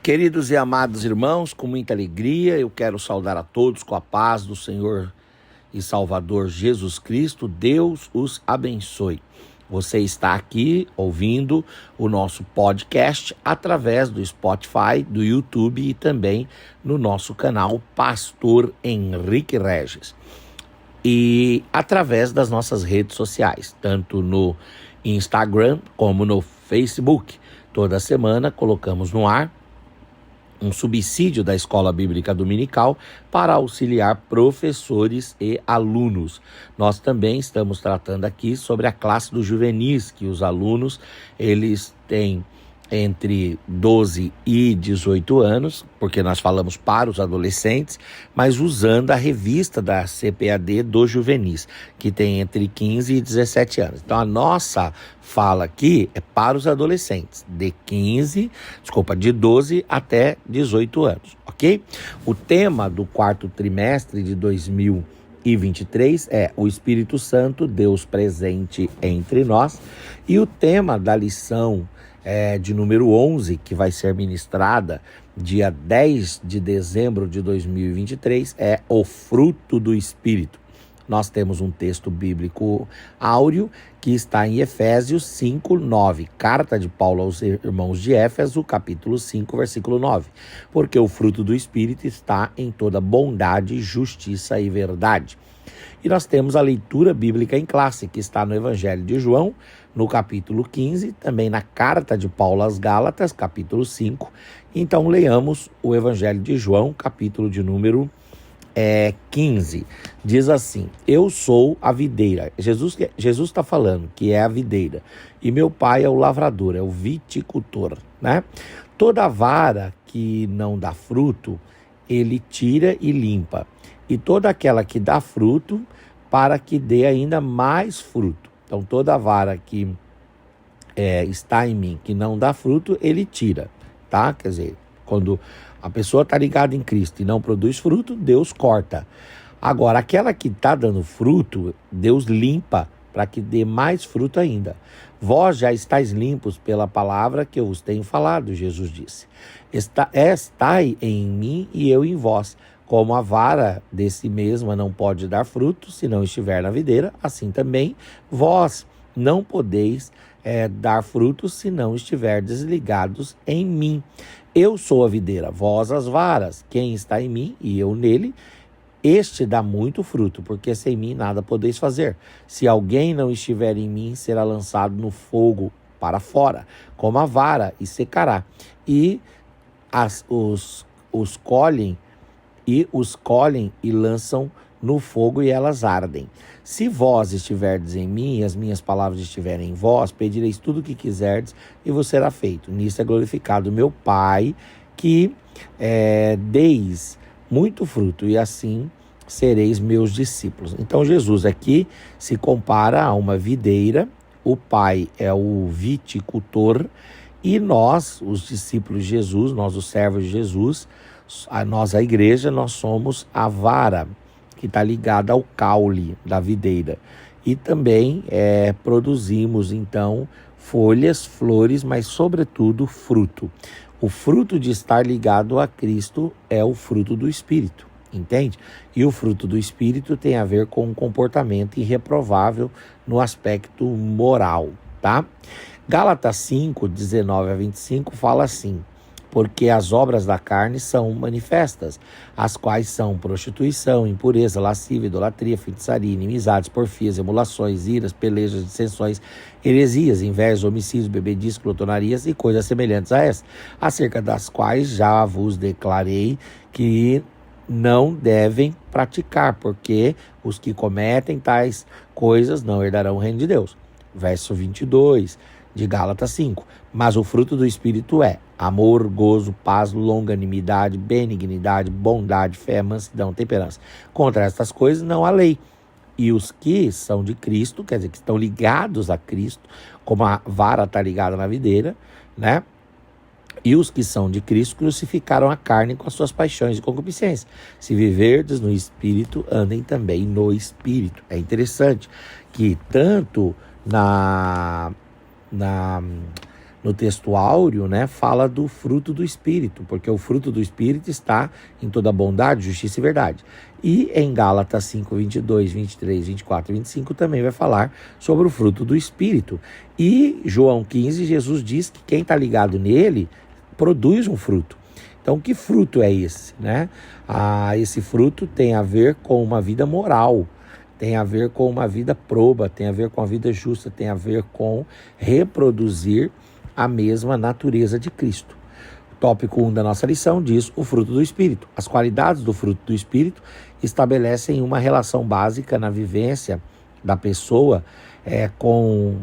Queridos e amados irmãos, com muita alegria, eu quero saudar a todos com a paz do Senhor e Salvador Jesus Cristo. Deus os abençoe. Você está aqui ouvindo o nosso podcast através do Spotify, do YouTube e também no nosso canal Pastor Henrique Regis. E através das nossas redes sociais, tanto no Instagram como no Facebook. Toda semana colocamos no ar um subsídio da Escola Bíblica Dominical para auxiliar professores e alunos. Nós também estamos tratando aqui sobre a classe dos juvenis, que os alunos, eles têm entre 12 e 18 anos, porque nós falamos para os adolescentes, mas usando a revista da CPAD dos juvenis, que tem entre 15 e 17 anos. Então a nossa fala aqui é para os adolescentes, de 12 até 18 anos, ok? O tema do quarto trimestre de 2023 é o Espírito Santo, Deus presente entre nós, e o tema da lição de número 11, que vai ser ministrada dia 10 de dezembro de 2023, é o fruto do Espírito. Nós temos um texto bíblico áureo que está em Efésios 5:9, carta de Paulo aos irmãos de Éfeso, capítulo 5, versículo 9. Porque o fruto do Espírito está em toda bondade, justiça e verdade. E nós temos a leitura bíblica em classe, que está no Evangelho de João, no capítulo 15, também na carta de Paulo às Gálatas, capítulo 5. Então, leamos o Evangelho de João, capítulo de número 15. Diz assim: eu sou a videira. Jesus está falando que é a videira. E meu pai é o lavrador, é o viticultor, né? Toda vara que não dá fruto, ele tira e limpa. E toda aquela que dá fruto, para que dê ainda mais fruto. Então, toda vara que está em mim, que não dá fruto, ele tira, tá? Quer dizer, quando a pessoa está ligada em Cristo e não produz fruto, Deus corta. Agora, aquela que está dando fruto, Deus limpa para que dê mais fruto ainda. Vós já estáis limpos pela palavra que eu vos tenho falado, Jesus disse. Estai em mim e eu em vós. Como a vara de si mesma não pode dar fruto se não estiver na videira, assim também vós não podeis dar frutos se não estiverdes ligados em mim. Eu sou a videira, vós as varas. Quem está em mim e eu nele, este dá muito fruto, porque sem mim nada podeis fazer. Se alguém não estiver em mim, será lançado no fogo para fora, como a vara, e secará. E os colhem e lançam no fogo e elas ardem. Se vós estiverdes em mim e as minhas palavras estiverem em vós, pedireis tudo o que quiserdes e vos será feito. Nisso é glorificado meu Pai, que deis muito fruto e assim sereis meus discípulos. Então Jesus aqui se compara a uma videira, o Pai é o viticultor e nós, os discípulos de Jesus, nós os servos de Jesus, nós, a igreja, nós somos a vara que está ligada ao caule da videira. E também produzimos, então, folhas, flores, mas, sobretudo, fruto. O fruto de estar ligado a Cristo é o fruto do Espírito, entende? E o fruto do Espírito tem a ver com um comportamento irreprovável no aspecto moral, tá? Gálatas 5, 19 a 25 fala assim: porque as obras da carne são manifestas, as quais são prostituição, impureza, lascívia, idolatria, feitiçaria, inimizades, porfias, emulações, iras, pelejas, dissensões, heresias, invejas, homicídios, bebedices, glotonarias e coisas semelhantes a essas, acerca das quais já vos declarei que não devem praticar, porque os que cometem tais coisas não herdarão o reino de Deus. Verso 22 de Gálatas 5. Mas o fruto do Espírito é amor, gozo, paz, longanimidade, benignidade, bondade, fé, mansidão, temperança. Contra estas coisas não há lei. E os que são de Cristo, quer dizer, que estão ligados a Cristo, como a vara está ligada na videira, né? E os que são de Cristo crucificaram a carne com as suas paixões e concupiscências. Se viverdes no Espírito, andem também no Espírito. É interessante que tanto no texto áureo, né, fala do fruto do Espírito, porque o fruto do Espírito está em toda bondade, justiça e verdade. E em Gálatas 5, 22, 23, 24 e 25 também vai falar sobre o fruto do Espírito. E João 15, Jesus diz que quem está ligado nele produz um fruto. Então, que fruto é esse, né? Esse fruto tem a ver com uma vida moral, tem a ver com uma vida proba, tem a ver com a vida justa, tem a ver com reproduzir a mesma natureza de Cristo. Tópico 1 da nossa lição diz o fruto do Espírito. As qualidades do fruto do Espírito estabelecem uma relação básica na vivência da pessoa com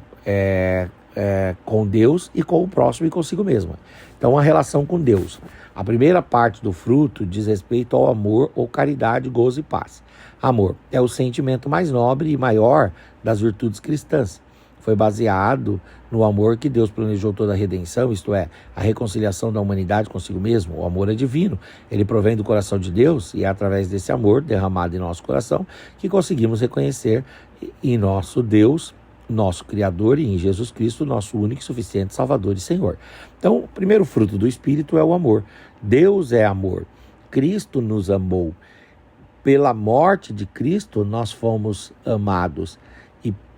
Deus e com o próximo e consigo mesma. Então, a relação com Deus. A primeira parte do fruto diz respeito ao amor ou caridade, gozo e paz. Amor é o sentimento mais nobre e maior das virtudes cristãs. Foi baseado no amor que Deus planejou toda a redenção, isto é, a reconciliação da humanidade consigo mesmo. O amor é divino, ele provém do coração de Deus e é através desse amor derramado em nosso coração que conseguimos reconhecer em nosso Deus, nosso Criador, e em Jesus Cristo, nosso único e suficiente Salvador e Senhor. Então, o primeiro fruto do Espírito é o amor. Deus é amor. Cristo nos amou. Pela morte de Cristo, nós fomos amados.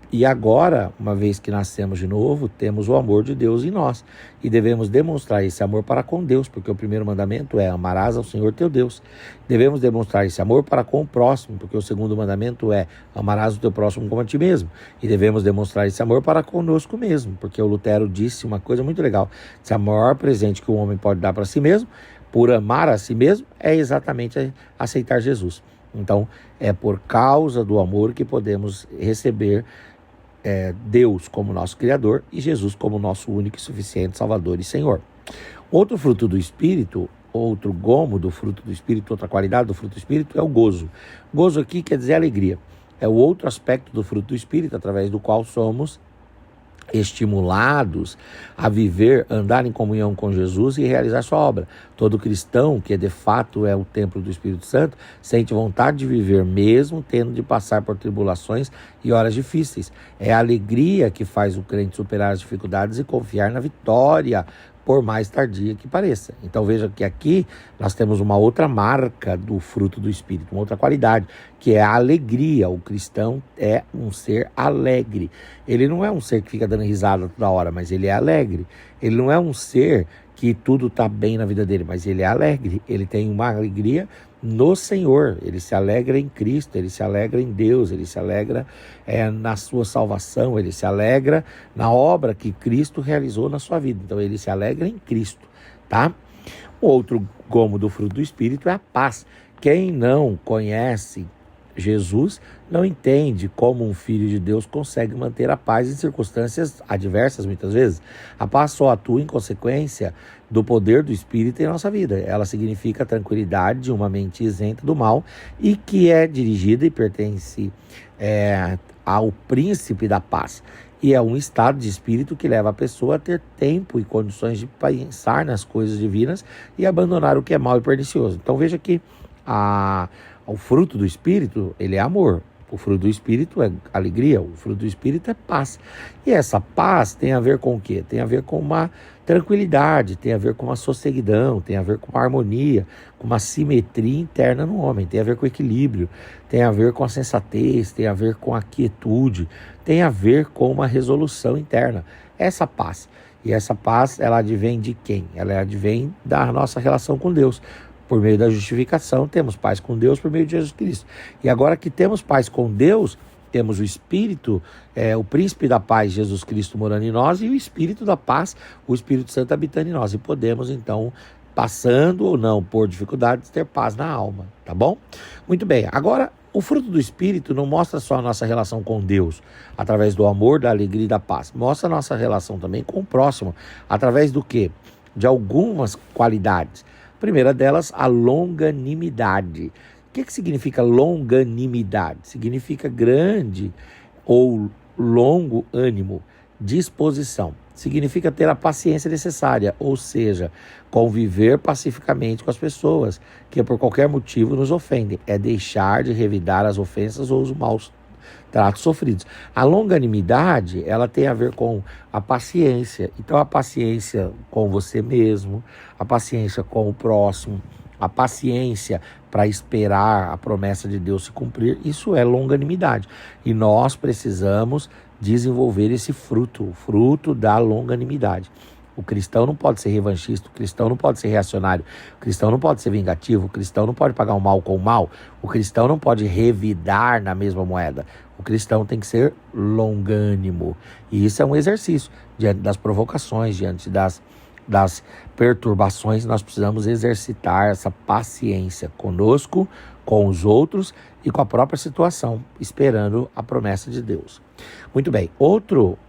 E agora, uma vez que nascemos de novo, temos o amor de Deus em nós. E devemos demonstrar esse amor para com Deus, porque o primeiro mandamento é amarás ao Senhor teu Deus. Devemos demonstrar esse amor para com o próximo, porque o segundo mandamento é amarás o teu próximo como a ti mesmo. E devemos demonstrar esse amor para conosco mesmo, porque o Lutero disse uma coisa muito legal. Se o maior presente que o homem pode dar para si mesmo, por amar a si mesmo, é exatamente aceitar Jesus. Então, é por causa do amor que podemos receber Deus como nosso Criador e Jesus como nosso único e suficiente Salvador e Senhor. Outro fruto do Espírito, outro gomo do fruto do Espírito, outra qualidade do fruto do Espírito é o gozo. Gozo aqui quer dizer alegria. É o outro aspecto do fruto do Espírito, através do qual somos estimulados a viver, andar em comunhão com Jesus e realizar sua obra. Todo cristão, que de fato é o templo do Espírito Santo, sente vontade de viver mesmo tendo de passar por tribulações e horas difíceis. É a alegria que faz o crente superar as dificuldades e confiar na vitória, por mais tardia que pareça. Então veja que aqui nós temos uma outra marca do fruto do Espírito, uma outra qualidade, que é a alegria. O cristão é um ser alegre. Ele não é um ser que fica dando risada toda hora, mas ele é alegre. Ele não é um ser que tudo está bem na vida dele, mas ele é alegre. Ele tem uma alegria no Senhor, ele se alegra em Cristo, ele se alegra em Deus, ele se alegra na sua salvação, ele se alegra na obra que Cristo realizou na sua vida. Então ele se alegra em Cristo, tá? O outro gomo do fruto do Espírito é a paz. Quem não conhece Jesus não entende como um filho de Deus consegue manter a paz em circunstâncias adversas muitas vezes. A paz só atua em consequência do poder do Espírito em nossa vida. Ela significa a tranquilidade de uma mente isenta do mal e que é dirigida e pertence ao príncipe da paz. E é um estado de espírito que leva a pessoa a ter tempo e condições de pensar nas coisas divinas e abandonar o que é mal e pernicioso. Então veja que o fruto do Espírito, ele é amor. O fruto do Espírito é alegria, o fruto do Espírito é paz. E essa paz tem a ver com o quê? Tem a ver com uma tranquilidade, tem a ver com uma sosseguidão, tem a ver com uma harmonia, com uma simetria interna no homem, tem a ver com equilíbrio, tem a ver com a sensatez, tem a ver com a quietude, tem a ver com uma resolução interna. Essa paz. E essa paz, ela advém de quem? Ela advém da nossa relação com Deus. Por meio da justificação, temos paz com Deus por meio de Jesus Cristo. E agora que temos paz com Deus, temos o Espírito, o príncipe da paz, Jesus Cristo, morando em nós, e o Espírito da paz, o Espírito Santo habitando em nós. E podemos, então, passando ou não por dificuldades, ter paz na alma, tá bom? Muito bem, agora o fruto do Espírito não mostra só a nossa relação com Deus, através do amor, da alegria e da paz. Mostra a nossa relação também com o próximo, através do quê? De algumas qualidades. A primeira delas, a longanimidade. O que significa longanimidade? Significa grande ou longo ânimo, disposição. Significa ter a paciência necessária, ou seja, conviver pacificamente com as pessoas que por qualquer motivo nos ofendem. É deixar de revidar as ofensas ou os maus tratos sofridos. A longanimidade, ela tem a ver com a paciência. Então, a paciência com você mesmo, a paciência com o próximo, a paciência para esperar a promessa de Deus se cumprir, isso é longanimidade. E nós precisamos desenvolver esse fruto, o fruto da longanimidade. O cristão não pode ser revanchista, o cristão não pode ser reacionário, o cristão não pode ser vingativo, o cristão não pode pagar o mal com o mal, o cristão não pode revidar na mesma moeda. O cristão tem que ser longânimo. E isso é um exercício. Diante das provocações, diante das perturbações, nós precisamos exercitar essa paciência conosco, com os outros e com a própria situação, esperando a promessa de Deus. Muito bem, outro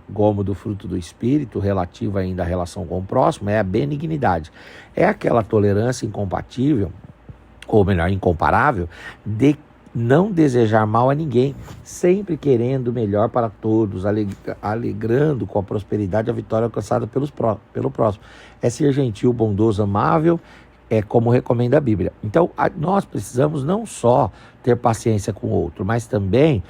gomo do fruto do Espírito, relativo ainda à relação com o próximo, é a benignidade. É aquela tolerância incompatível, ou melhor, incomparável, de não desejar mal a ninguém, sempre querendo o melhor para todos, alegrando com a prosperidade a vitória alcançada pelo próximo. É ser gentil, bondoso, amável, como recomenda a Bíblia. Então, nós precisamos não só ter paciência com o outro, mas também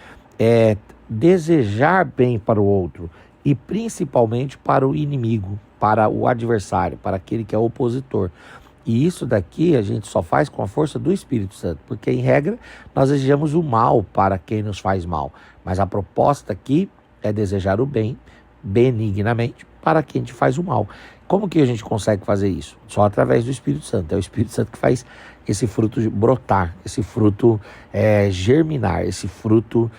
desejar bem para o outro e principalmente para o inimigo, para o adversário, para aquele que é opositor. E isso daqui a gente só faz com a força do Espírito Santo, porque em regra nós desejamos o mal para quem nos faz mal, mas a proposta aqui é desejar o bem benignamente para quem te faz o mal. Como que a gente consegue fazer isso? Só através do Espírito Santo. É o Espírito Santo que faz esse fruto brotar, esse fruto germinar, esse fruto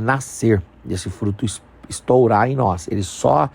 nascer, esse fruto estourar em nós. Ele só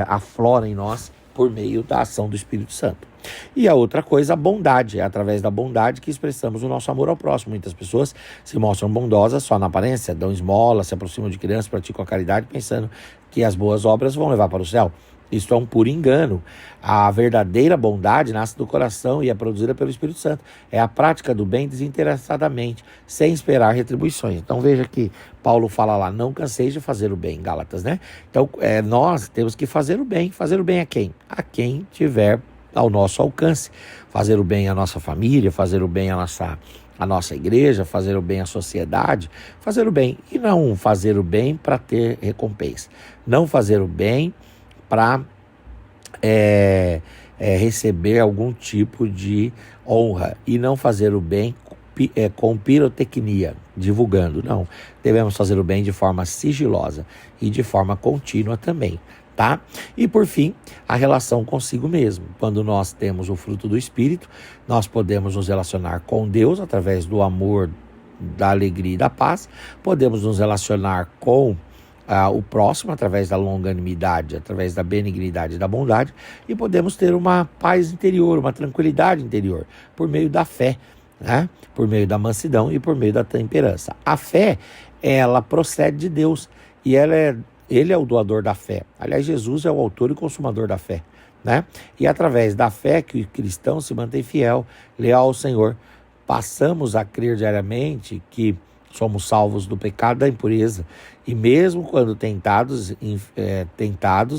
aflora em nós por meio da ação do Espírito Santo. E a outra coisa, a bondade. É através da bondade que expressamos o nosso amor ao próximo. Muitas pessoas se mostram bondosas só na aparência, dão esmola, se aproximam de crianças, praticam a caridade, pensando que as boas obras vão levar para o céu. Isso é um puro engano. A verdadeira bondade nasce do coração e é produzida pelo Espírito Santo. É a prática do bem desinteressadamente, sem esperar retribuições. Então veja que Paulo fala lá, não canseis de fazer o bem, Gálatas, né? Então nós temos que fazer o bem. Fazer o bem a quem? A quem tiver ao nosso alcance. Fazer o bem à nossa família, fazer o bem à nossa igreja, fazer o bem à sociedade, fazer o bem. E não fazer o bem para ter recompensa. Não fazer o bem para receber algum tipo de honra. E não fazer o bem com pirotecnia, divulgando. Não, devemos fazer o bem de forma sigilosa e de forma contínua também. Tá? E por fim, a relação consigo mesmo. Quando nós temos o fruto do Espírito, nós podemos nos relacionar com Deus através do amor, da alegria e da paz. Podemos nos relacionar com o próximo através da longanimidade, através da benignidade e da bondade. E podemos ter uma paz interior, uma tranquilidade interior, por meio da fé, né? Por meio da mansidão e por meio da temperança. A fé, ela procede de Deus e Ele é o doador da fé. Aliás, Jesus é o autor e consumador da fé, né? E através da fé que o cristão se mantém fiel, leal ao Senhor, passamos a crer diariamente que somos salvos do pecado da impureza. E mesmo quando tentados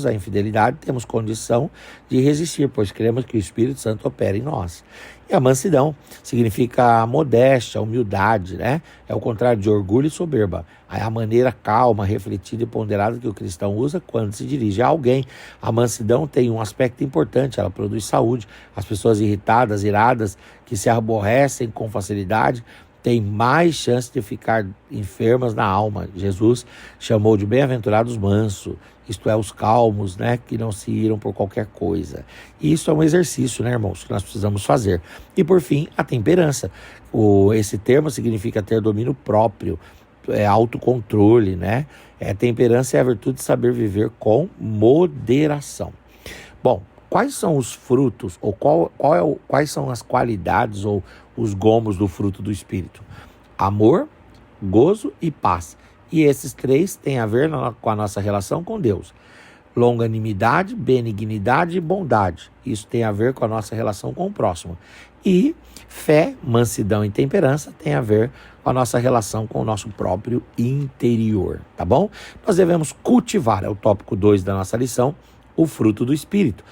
à infidelidade, temos condição de resistir, pois cremos que o Espírito Santo opera em nós. E a mansidão significa a modéstia, a humildade, né? É o contrário de orgulho e soberba. É a maneira calma, refletida e ponderada que o cristão usa quando se dirige a alguém. A mansidão tem um aspecto importante, ela produz saúde. As pessoas irritadas, iradas, que se aborrecem com facilidade, tem mais chance de ficar enfermas na alma. Jesus chamou de bem-aventurados mansos, isto é, os calmos, né, que não se iram por qualquer coisa. E isso é um exercício, né, irmãos, que nós precisamos fazer. E por fim, a temperança. Esse termo significa ter domínio próprio, autocontrole, né? Temperança é a virtude de saber viver com moderação. Bom, quais são os frutos, ou quais são as qualidades ou os gomos do fruto do Espírito? Amor, gozo e paz. E esses três têm a ver com a nossa relação com Deus. Longanimidade, benignidade e bondade. Isso tem a ver com a nossa relação com o próximo. E fé, mansidão e temperança tem a ver com a nossa relação com o nosso próprio interior, tá bom? Nós devemos cultivar, é o tópico 2 da nossa lição, o fruto do Espírito.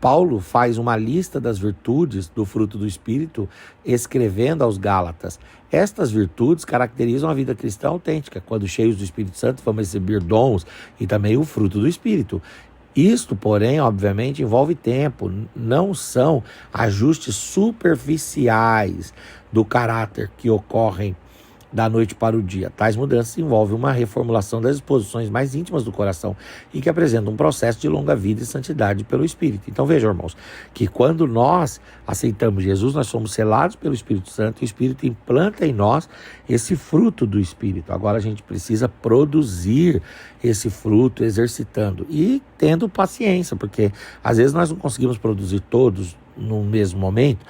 Paulo faz uma lista das virtudes do fruto do Espírito, escrevendo aos Gálatas. Estas virtudes caracterizam a vida cristã autêntica. Quando cheios do Espírito Santo, vamos receber dons e também o fruto do Espírito. Isto, porém, obviamente, envolve tempo. Não são ajustes superficiais do caráter que ocorrem da noite para o dia. Tais mudanças envolvem uma reformulação das disposições mais íntimas do coração e que apresentam um processo de longa vida e santidade pelo Espírito. Então vejam, irmãos, que quando nós aceitamos Jesus, nós somos selados pelo Espírito Santo e o Espírito implanta em nós esse fruto do Espírito. Agora a gente precisa produzir esse fruto exercitando e tendo paciência, porque às vezes nós não conseguimos produzir todos no mesmo momento,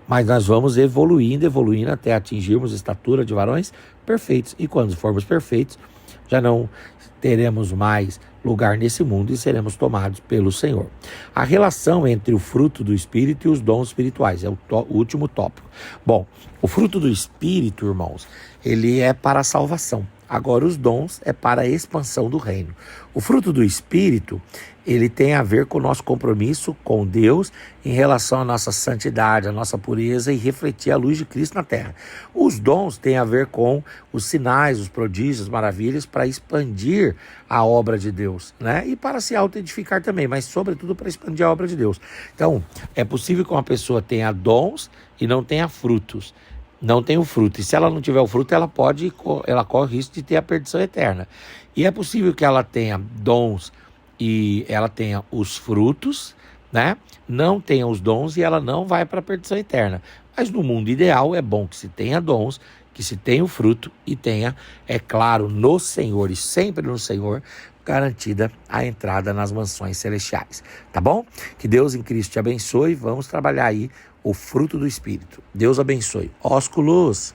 mas nós vamos evoluindo até atingirmos a estatura de varões perfeitos. E quando formos perfeitos, já não teremos mais lugar nesse mundo e seremos tomados pelo Senhor. A relação entre o fruto do Espírito e os dons espirituais é o último tópico. Bom, o fruto do Espírito, irmãos, ele é para a salvação. Agora, os dons é para a expansão do reino. O fruto do Espírito, ele tem a ver com o nosso compromisso com Deus em relação à nossa santidade, à nossa pureza e refletir a luz de Cristo na terra. Os dons têm a ver com os sinais, os prodígios, as maravilhas para expandir a obra de Deus, né? E para se auto-edificar também, mas sobretudo para expandir a obra de Deus. Então, é possível que uma pessoa tenha dons e não tenha frutos. Não tem o fruto. E se ela não tiver o fruto, ela corre o risco de ter a perdição eterna. E é possível que ela tenha dons e ela tenha os frutos, né? Não tenha os dons e ela não vai para a perdição eterna. Mas no mundo ideal é bom que se tenha dons, que se tenha o fruto e tenha, é claro, no Senhor e sempre no Senhor, garantida a entrada nas mansões celestiais. Tá bom? Que Deus em Cristo te abençoe. Vamos trabalhar aí o fruto do Espírito. Deus abençoe. Ósculos.